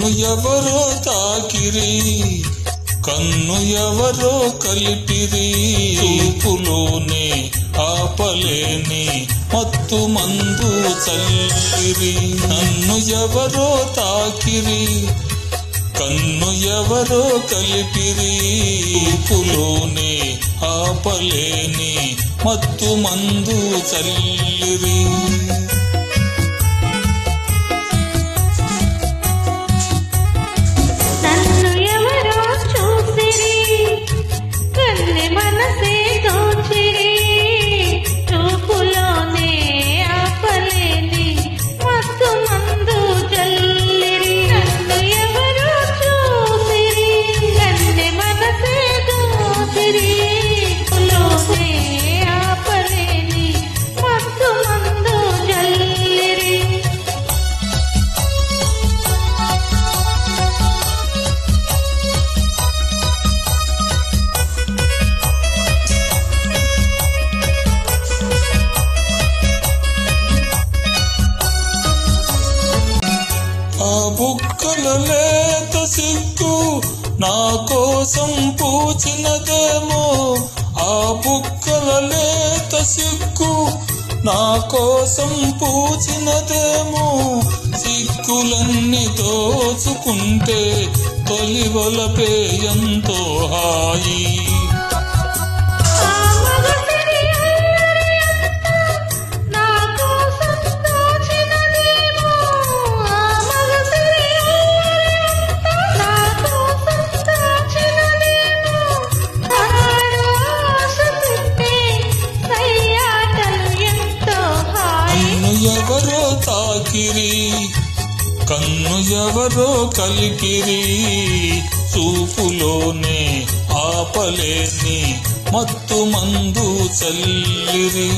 నన్ను ఎవరో తాకిరి కన్ను ఎవరో కలిపిరి చూపులోనే ఆపలేని మత్తు మందు చల్లిరి నన్ను ఎవరో తాకిరి కన్ను ఎవరో కలిపిరి చూపులోనే ఆపలేని మత్తు మందు చల్లిరి బుక్కల లేత సిగ్గు నా కోసం పూచినదేమో ఆ బుక్కల లేత సిగ్గు నా కోసం పూచినదేమో సిగ్గులన్నీ దోచుకుంటే తొలివలపే ఎంతో హాయి ఎవరో తాకిరి కన్ను ఎవరో కలికిరి చూపులోనే ఆపలేని మత్తు మందు చల్లిరి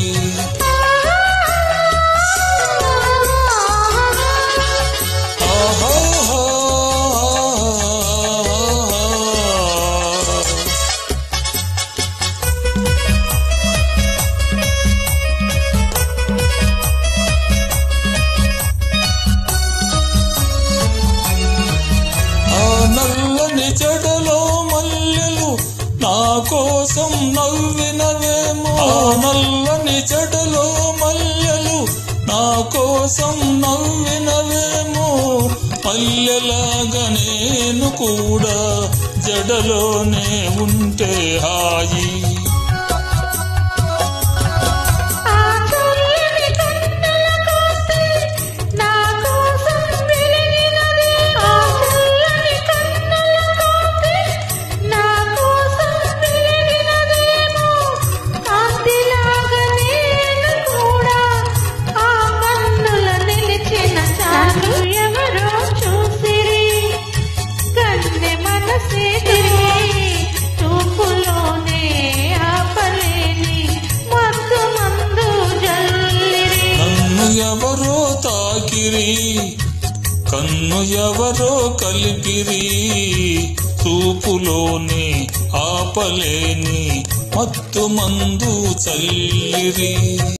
నల్లని జడలో మల్లెలు నా కోసం నవ్వినవేమో నల్లని జడలో మల్లెలు నా కోసం నవ్వినవేమో మల్లెలాగా నేను కూడా జడలోనే ఉంటే హాయి ఎవరో తాకిరి కన్ను ఎవరో కలిపిరి చూపులోనే ఆపలేని మత్తు మందు చల్లిరి